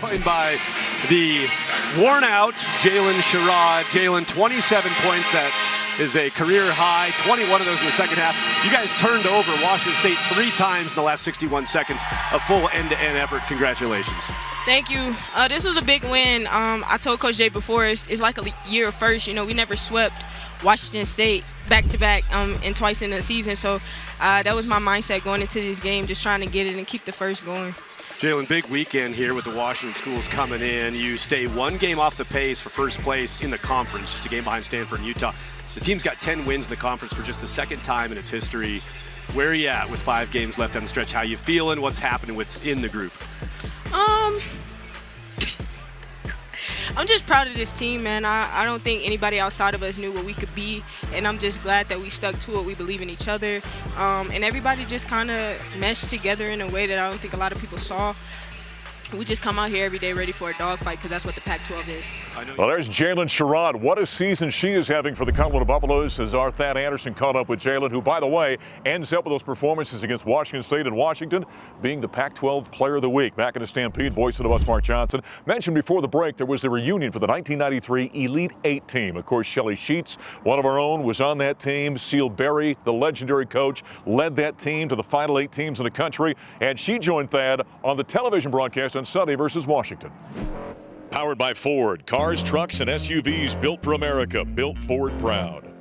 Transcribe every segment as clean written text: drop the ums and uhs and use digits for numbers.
Joined by the worn-out Jalen Sherrod. Jalen, 27 points. That is a career high. 21 of those in the second half. You guys turned over Washington State 3 times in the last 61 seconds. A full end-to-end effort. Congratulations. Thank you. This was a big win. I told Coach Jay before, it's like a year of first. You know, we never swept Washington State back-to-back and twice in the season. So that was my mindset going into this game, just trying to get it and keep the first going. Jalen, big weekend here with the Washington schools coming in. You stay 1 game off the pace for first place in the conference, just a game behind Stanford and Utah. The team's got 10 wins in the conference for just the second time in its history. Where are you at with 5 games left on the stretch? How you feeling? What's happening within the group? I'm just proud of this team, man. I don't think anybody outside of us knew what we could be, and I'm just glad that we stuck to it. We believe in each other, and everybody just kind of meshed together in a way that I don't think a lot of people saw. We just come out here every day ready for a dogfight because that's what the Pac-12 is. Well, there's Jalen Sherrod. What a season she is having for the Colorado Buffaloes as our Thad Anderson caught up with Jalen, who, by the way, ends up with those performances against Washington State and Washington, being the Pac-12 Player of the Week. Back in the Stampede, voice of the Bus, Mark Johnson. Mentioned before the break, there was the reunion for the 1993 Elite 8 team. Of course, Shelly Sheets, one of our own, was on that team. Seal Berry, the legendary coach, led that team to the final 8 teams in the country, and she joined Thad on the television broadcast on Sunday versus Washington. Powered by Ford. Cars, trucks, and SUVs built for America. Built Ford proud.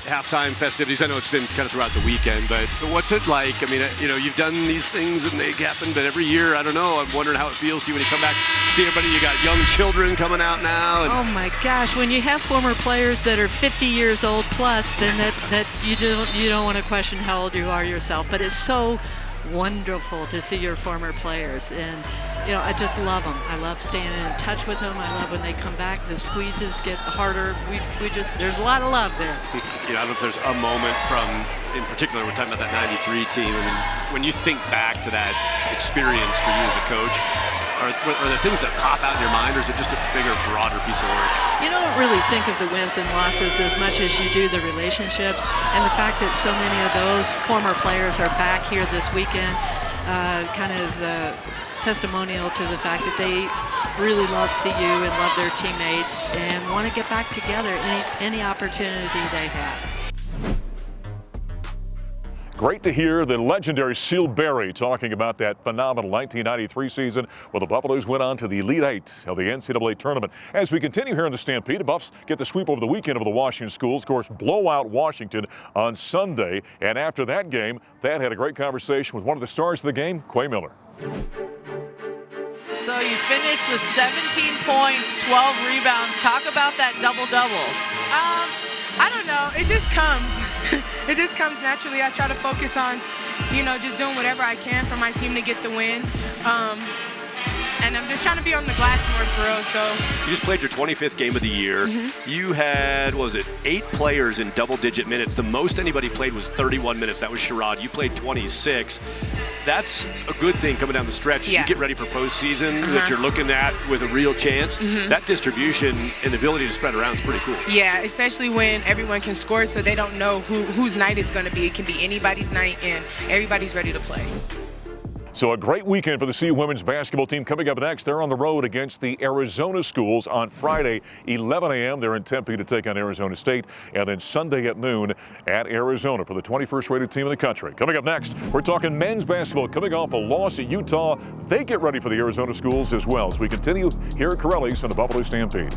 Halftime festivities. I know it's been kind of throughout the weekend, but what's it like? I mean, you know, you've done these things and they happen, but every year, I don't know, I'm wondering how it feels to you when you come back, see everybody. You got young children coming out now. And oh my gosh, when you have former players that are 50 years old plus, then that you don't want to question how old you are yourself, but it's so wonderful to see your former players, and you know, I just love them. I love staying in touch with them. I love when they come back. The squeezes get harder. We just, there's a lot of love there. You know, I don't know if there's a moment from, in particular, we're talking about that 93 team. I mean, when you think back to that experience for you as a coach, are there things that pop out in your mind, or is it just a bigger, broader piece of work? You don't really think of the wins and losses as much as you do the relationships, and the fact that so many of those former players are back here this weekend kind of is a testimonial to the fact that they really love CU and love their teammates and want to get back together any opportunity they have. Great to hear the legendary Seal Berry talking about that phenomenal 1993 season where the Buffaloes went on to the Elite 8 of the NCAA tournament. As we continue here in the Stampede, the Buffs get the sweep over the weekend over the Washington schools. Of course, blow out Washington on Sunday. And after that game, Thad had a great conversation with one of the stars of the game, Quay Miller. So you finished with 17 points, 12 rebounds. Talk about that double-double. I don't know. It just comes. It just comes naturally. I try to focus on, you know, just doing whatever I can for my team to get the win. And I'm just trying to be on the glass more for real. So you just played your 25th game of the year. You had, what was it, 8 players in double-digit minutes. The most anybody played was 31 minutes. That was Sherrod. You played 26. That's a good thing coming down the stretch as you get ready for postseason that you're looking at with a real chance. That distribution and the ability to spread around is pretty cool. Yeah, especially when everyone can score, so they don't know whose night it's going to be. It can be anybody's night, and everybody's ready to play. So a great weekend for the CU women's basketball team. Coming up next, they're on the road against the Arizona schools on Friday, 11 a.m. They're in Tempe to take on Arizona State. And then Sunday at noon at Arizona for the 21st rated team in the country. Coming up next, we're talking men's basketball coming off a loss at Utah. They get ready for the Arizona schools as well as we continue here at Corelli's on the Buffalo Stampede.